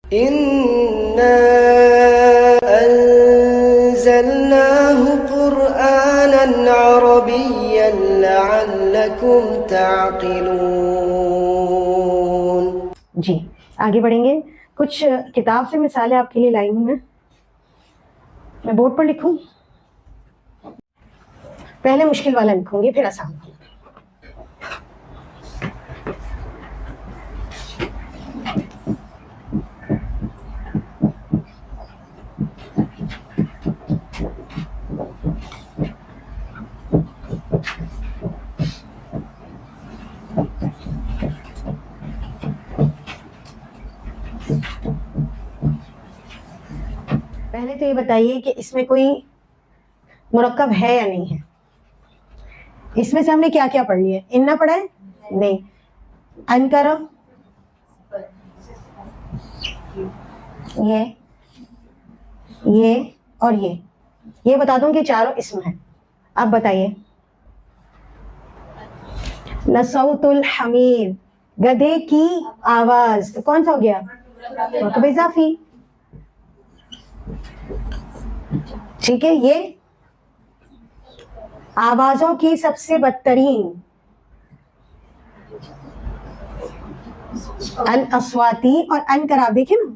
इन्ना अंज़लनाहु क़ुरआनन अरबिय्यन लअल्लकुम ताक़िलून। जी आगे बढ़ेंगे। कुछ किताब से मिसालें आपके लिए लाई हूँ मैं बोर्ड पर लिखूं? पहले मुश्किल वाला लिखूंगी फिर आसान वाला। पहले तो ये बताइए कि इसमें कोई मुरक्कब है या नहीं है। इसमें से हमने क्या क्या पढ़ लिया? इन्ना पढ़ा है? नहीं। अन करो, ये और ये बता दूं कि चारों इसम है। अब बताइए। लसौतुल हमीर, गधे की आवाज, तो कौन सा हो गया? मुरक्कब इजाफी। ठीक है। ये आवाजों की सबसे बदतरीन, अल अस्वाती और अनकराब। देखें ना,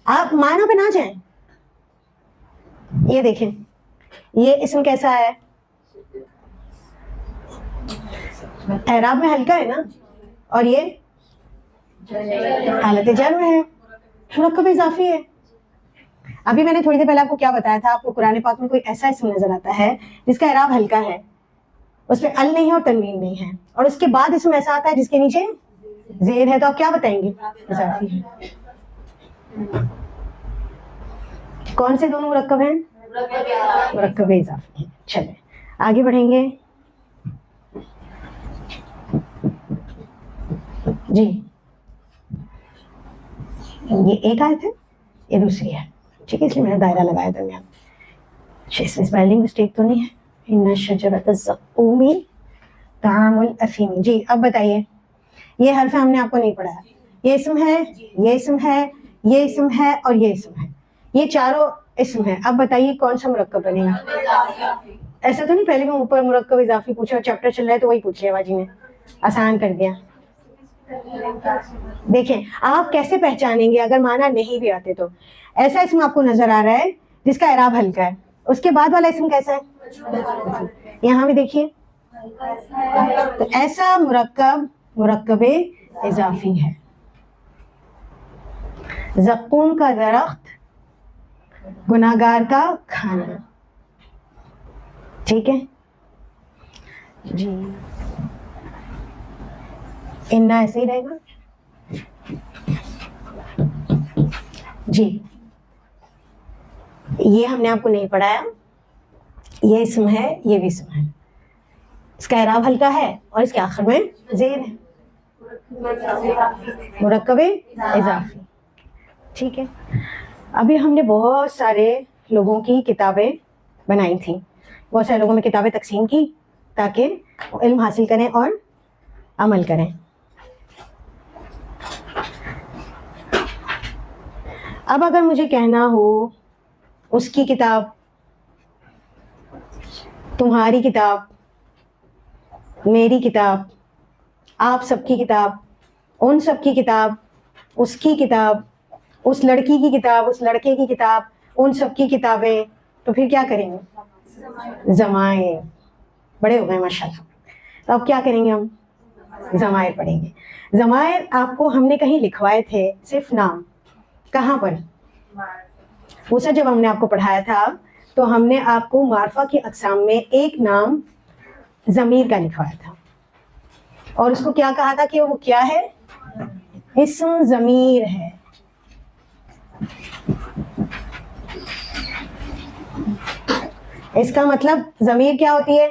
आप मायनों पे ना जाएं। ये देखें, ये इसम कैसा है? एराब में हल्का है ना, और ये हालत जर में है, मुरक्कब इजाफी है। अभी मैंने थोड़ी देर पहले आपको क्या बताया था? आपको कुरान पाक में कोई ऐसा इसम नजर आता है जिसका एराब हल्का है, उसमें अल नहीं है और तनवीन नहीं है, और उसके बाद इसम ऐसा आता है जिसके नीचे जेर है, तो आप क्या बताएंगे? इजाफी है। कौन से दोनों मुरक्कब हैं? मुरक्कब इजाफी है। चले आगे बढ़ेंगे जी। ये एक आयत है, ये दूसरी है। ठीक है, इसलिए मैंने दायरा लगाया दरमियान। इसमें स्पेलिंग मिस्टेक तो नहीं है? इन्ना शजरत ज़क़ूमी तामुल अफ़ीम। जी अब बताइए, ये हर्फ हमने आपको नहीं पढ़ाया। ये इसम है, ये इसम है, ये इसम है और ये इसम है। ये चारों इसम है। अब बताइए कौन सा मुरक्कब बनेगा? ऐसा तो नहीं पहले मैं ऊपर मुरक्कब इजाफी पूछा, चैप्टर चल रहा है तो वही पूछ लिया बाजी ने, आसान कर दिया। देखें आप कैसे पहचानेंगे अगर माना नहीं भी आते तो? ऐसा इसम आपको नजर आ रहा है जिसका एराब हल्का है, उसके बाद वाला इसम कैसा है? यहाँ भी देखिए, तो ऐसा मुरक्कब मुरक्कब इजाफी है। ज़क़ूम का दरख्त, गुनाहगार का खाना। ठीक है जी। इन्ना ऐसे ही रहेगा जी। ये हमने आपको नहीं पढ़ाया। ये इसम है, ये भी इसम है, इसका एराब हल्का है और इसके आखिर में जेर है, मुरक्कब इजाफी। ठीक है। अभी हमने बहुत सारे लोगों की किताबें बनाई थी, बहुत सारे लोगों में किताबें तकसीम की ताकि इल्म हासिल करें और अमल करें। अब अगर मुझे कहना हो उसकी किताब, तुम्हारी किताब, मेरी किताब, आप सबकी किताब, उन सबकी किताब, उसकी किताब, उस लड़की की किताब, उस लड़के की किताब, उन सबकी किताबें, तो फिर क्या करेंगे? ज़माइर। बड़े हो गए माशाल्लाह, तो अब क्या करेंगे? हम ज़माइर पढ़ेंगे। ज़माइर आपको हमने कहीं लिखवाए थे, सिर्फ नाम। कहाँ पर? वो सर जब हमने आपको पढ़ाया था तो हमने आपको मार्फा की अक़साम में एक नाम ज़मीर का लिखवाया था, और उसको क्या कहा था कि वो क्या है? इस्म ज़मीर है। इसका मतलब ज़मीर क्या होती है?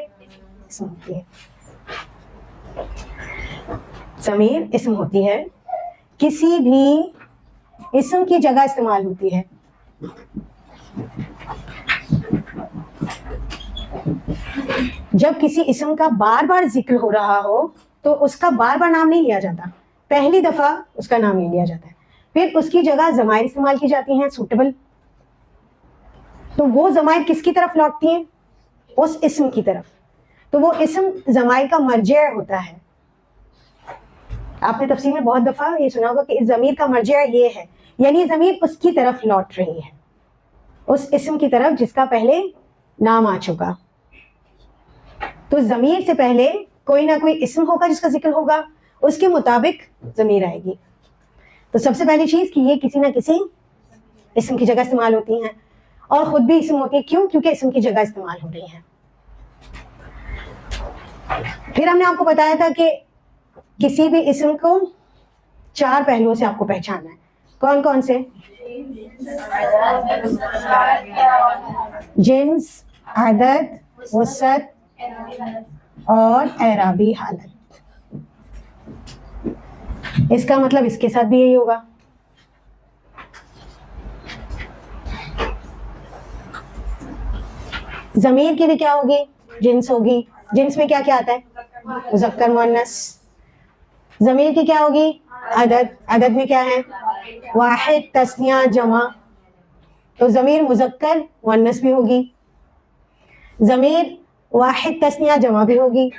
इस्म होती है। ज़मीर इस्म होती है, किसी भी इस्म की जगह इस्तेमाल होती है। जब किसी इस्म का बार बार जिक्र हो रहा हो तो उसका बार बार नाम नहीं लिया जाता, पहली दफा उसका नाम ले लिया जाता है। फिर उसकी जगह ज़मायर इस्तेमाल की जाती हैं, सूटेबल। तो वो ज़मायर किसकी तरफ लौटती हैं? उस इस्म की तरफ। तो वो इस्म ज़मायर का मर्जिया होता है। आपने तफसीर में बहुत दफ़ा ये सुना होगा कि इस ज़मीर का मर्जिया ये है, यानी ज़मीर उसकी तरफ लौट रही है, उस इस्म की तरफ जिसका पहले नाम आ चुका। तो ज़मीर से पहले कोई ना कोई इस्म होगा जिसका जिक्र होगा, उसके मुताबिक ज़मीर आएगी। तो सबसे पहली चीज़ कि ये किसी ना किसी इस्म की जगह इस्तेमाल होती हैं, और ख़ुद भी इस्म होती है। क्यों? क्योंकि इस्म की जगह इस्तेमाल हो रही है। फिर हमने आपको बताया था कि किसी भी इस्म को 4 पहलुओं से आपको पहचानना है। कौन कौन से? जिन्स, अदद, वसत और एराबी हालत। इसका मतलब इसके साथ भी यही होगा। ज़मीर की भी क्या होगी? जिन्स होगी। जिन्स में क्या क्या आता है? मुज़क्कर मुअन्नस। ज़मीर की क्या होगी? अदद। अदद में क्या है? वाहिद, तस्निया, जमा। तो ज़मीर मुज़क्कर मुअन्नस भी होगी, ज़मीर वाहिद तस्निया जमा भी होगी।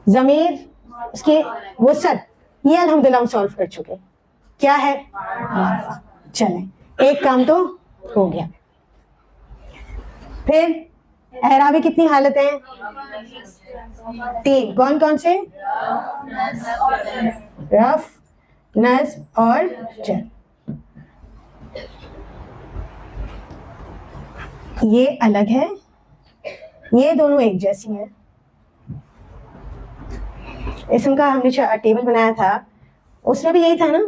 ज़मीर उसके वसत, ये अल्हम्दुलिल्लाह हम सॉल्व कर चुके। क्या है? चलें, एक काम तो हो गया। फिर एराबी कितनी हालत है? 3। कौन कौन से? रफ, नस्ब और जर। ये अलग है, ये दोनों एक जैसी हैं। इसम का हमने टेबल बनाया था, उसमें भी यही था ना,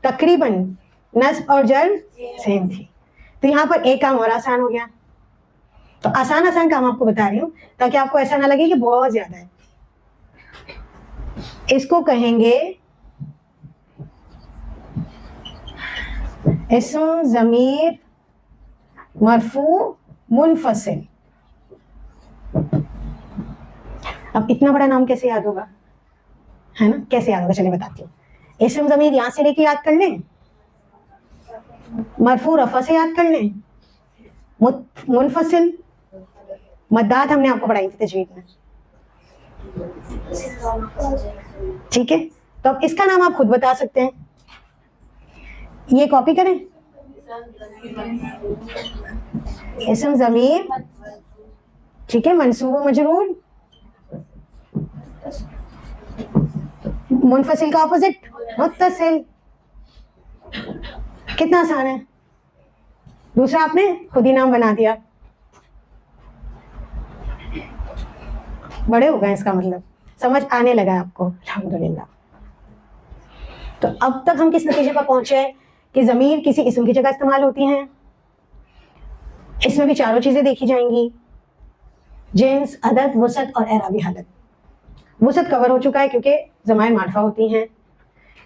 तकरीबन नस्ब और जर सेम थी। तो यहाँ पर एक काम और आसान हो गया। तो आसान आसान काम आपको बता रही हूँ ताकि आपको ऐसा ना लगे कि बहुत ज्यादा है। इसको कहेंगे इस्म ज़मीर मरफू मुनफसिल। अब इतना बड़ा नाम कैसे याद होगा, है ना? कैसे याद होगा? चलिए बताती हूँ। इस्म ज़मीर यहां से लेके याद कर लें, मरफू रफा से याद कर लें, मुनफसिल मद्दात हमने आपको पढ़ाई थी तजवीद में, ठीक है? तो अब इसका नाम आप खुद बता सकते हैं। ये कॉपी करें। इस्म ज़मीर, ठीक है, मंसूब व मजरूर, मुनफसिल का ऑपोजिट मुत्तसिल। कितना आसान है। दूसरा आपने खुद ही नाम बना दिया, बड़े हो गए, इसका मतलब समझ आने लगा आपको, अल्हम्दुलिल्लाह। तो अब तक हम किस नतीजे पर पहुंचे कि ज़मीर किसी इस्म की जगह इस्तेमाल होती हैं। इसमें भी चारों चीजें देखी जाएंगी, जिन्स, अदद, वसत और एराबी हालत। वसत कवर हो चुका है क्योंकि ज़मायर मार्फा होती हैं।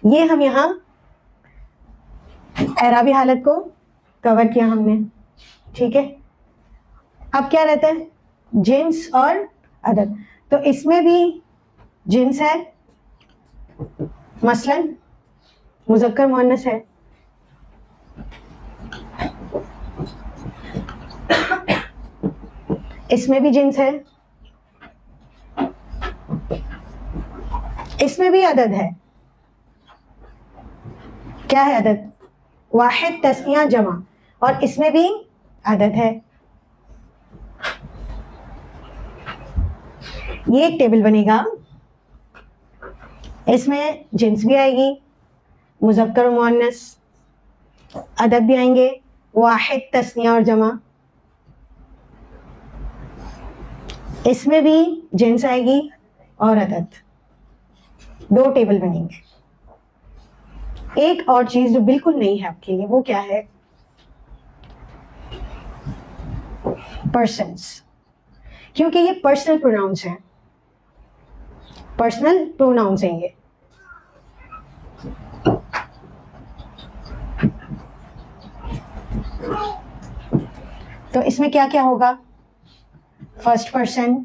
ये हम यहाँ एराबी हालत को कवर किया हमने, ठीक है। अब क्या रहता है? जिन्स और अदद। तो इसमें भी जिन्स है, मसलन मुज़क्कर मुअन्नस है, इसमें भी जिन्स है, इसमें भी अदद है। क्या है अदद? वाहिद तस्निया जमा, और इसमें भी अदद है। ये एक टेबल बनेगा, इसमें जिन्स भी आएगी, मुज़क्कर मुअन्नस, अदद भी आएंगे, वाहिद तस्निया और जमा। इसमें भी जिन्स आएगी और अदद। 2 टेबल बनेंगे। एक और चीज जो बिल्कुल नहीं है आपके लिए, वो क्या है? पर्सन्स, क्योंकि ये पर्सनल प्रोनाउंस हैं, पर्सनल प्रोनाउंस हैं ये। तो इसमें क्या क्या होगा? फर्स्ट पर्सन,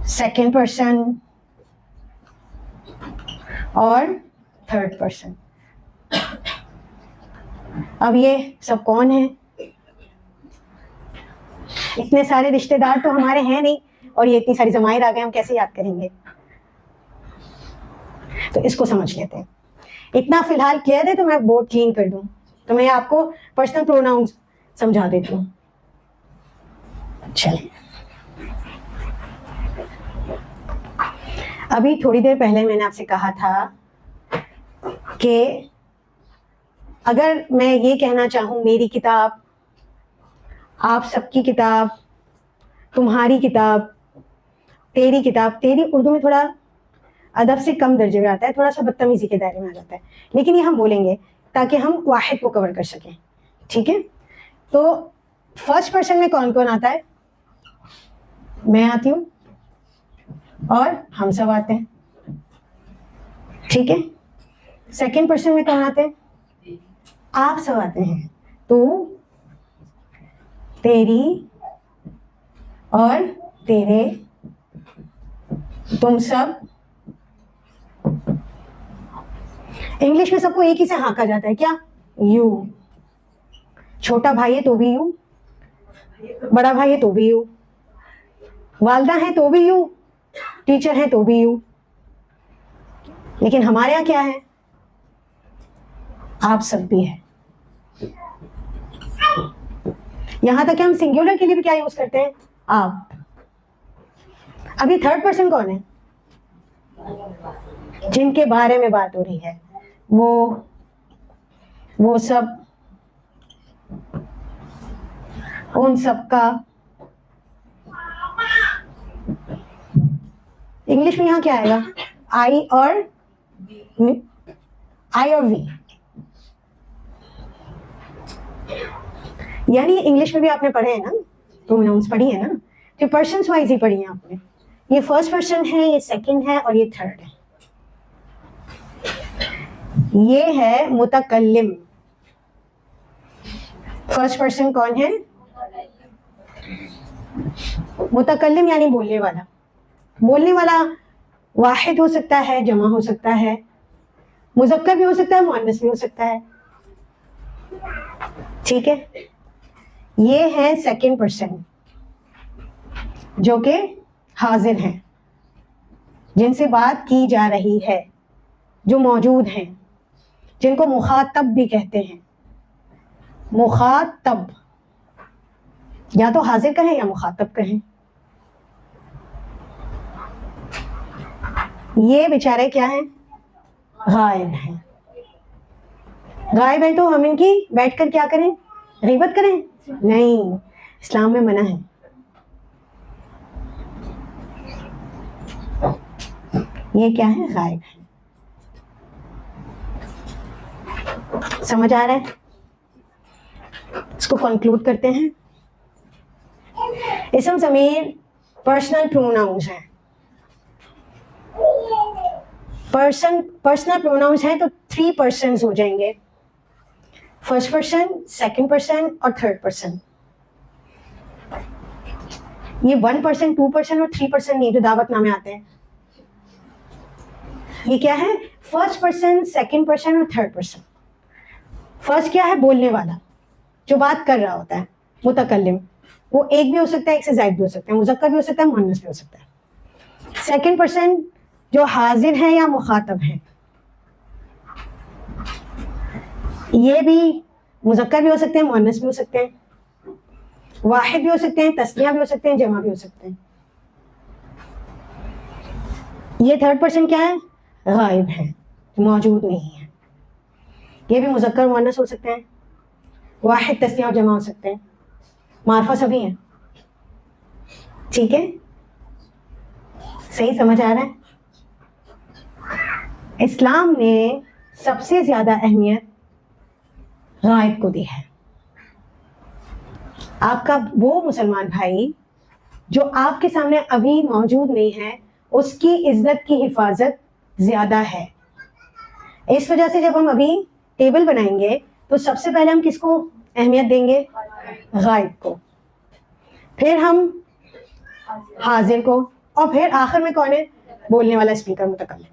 सेकंड पर्सन और थर्ड पर्सन। अब ये सब कौन है? इतने सारे रिश्तेदार तो हमारे हैं नहीं, और ये इतनी सारी जमाइर आ गए, हम कैसे याद करेंगे? तो इसको समझ लेते हैं। इतना फिलहाल क्लियर है, तो मैं बोर्ड क्लीन कर दूं, तो मैं आपको पर्सनल प्रोनाउंस समझा देती हूँ। चलिए, अभी थोड़ी देर पहले मैंने आपसे कहा था कि अगर मैं ये कहना चाहूँ मेरी किताब, आप सबकी किताब, तुम्हारी किताब, तेरी किताब, तेरी उर्दू में थोड़ा अदब से कम दर्जे में आता है, थोड़ा सा बदतमीजी के दायरे में आ जाता है, लेकिन ये हम बोलेंगे ताकि हम वाहिद को कवर कर सकें। ठीक है, तो फर्स्ट पर्सन में कौन कौन आता है? मैं आती हूँ और हम सब आते हैं। ठीक है, सेकंड पर्सन में कौन आते हैं? आप सब आते हैं। तू, तेरी और तेरे, तुम सब। इंग्लिश में सबको एक ही से हाँका जाता है, क्या? यू। छोटा भाई है तो भी यू, बड़ा भाई है तो भी यू, वालदा है तो भी यू, टीचर है तो भी यू। लेकिन हमारे यहाँ क्या है? आप सब भी है। यहां तक कि हम सिंगुलर के लिए भी क्या यूज करते हैं? आप। अभी थर्ड पर्सन कौन है? जिनके बारे में बात हो रही है, वो सब, उन सब का। इंग्लिश में यहां क्या आएगा? आई और वी। यानी इंग्लिश में भी आपने पढ़े हैं ना, प्रोनाउंस पढ़ी है ना, तो पर्सन्स वाइज ही पढ़ी है आपने। ये फर्स्ट पर्सन है, ये सेकंड है और ये थर्ड है। ये है मुतकल्लिम। फर्स्ट पर्सन कौन है? मुतकल्लिम यानी बोलने वाला। बोलने वाला वाहिद हो सकता है, जमा हो सकता है, मुज़क्कर भी हो सकता है, मुअन्नस भी हो सकता है। ठीक है, ये है सेकंड पर्सन, जो कि हाजिर हैं, जिनसे बात की जा रही है, जो मौजूद हैं, जिनको मुखातब भी कहते हैं। मुखातब, या तो हाजिर कहें या मुखातब कहें। ये बेचारे क्या हैं? गायब हैं। गायब हैं तो हम इनकी बैठकर क्या करें? गीबत करें? नहीं, इस्लाम में मना है। ये क्या है? गायब है। समझ आ रहा है? इसको कंक्लूड करते हैं। इसम ज़मीर पर्सनल प्रोनाउंस है। पर्सनल प्रोनाउंस है तो 3 पर्सन्स हो जाएंगे, फर्स्ट पर्सन, सेकंड पर्सन और थर्ड पर्सन। ये 1 पर्सन, 2 पर्सन और 3 पर्सन नहीं जो दावतनामे आते हैं। ये क्या है? फर्स्ट पर्सन, सेकंड पर्सन और थर्ड पर्सन। फर्स्ट क्या है? बोलने वाला, जो बात कर रहा होता है, मुतकल्लिम। वो एक भी हो सकता है, एक से ज्यादा भी हो सकता है, मुज़क्कर भी हो सकता है, मुअन्नस भी हो सकता है। सेकंड पर्सन जो हाजिर है या मुखातब है, ये भी मुज़क्कर भी हो सकते हैं, मुअन्नस भी हो सकते हैं, वाहिद भी हो सकते हैं, तस्निया भी हो सकते हैं, जमा भी हो सकते हैं। ये थर्ड पर्सन क्या है? गायब है, मौजूद नहीं है। ये भी मुज़क्कर मुअन्नस हो सकते हैं, वाहिद तस्निया और जमा हो सकते हैं, मार्फा सभी हैं। ठीक है, सही समझ आ रहा है? इस्लाम ने सबसे ज्यादा अहमियत गायब को दी है। आपका वो मुसलमान भाई जो आपके सामने अभी मौजूद नहीं है, उसकी इज्जत की हिफाजत ज्यादा है। इस वजह से जब हम अभी टेबल बनाएंगे तो सबसे पहले हम किसको अहमियत देंगे? गायब को, फिर हम हाजिर को, और फिर आखिर में कौन है? बोलने वाला, स्पीकर, मुतकल्लिम।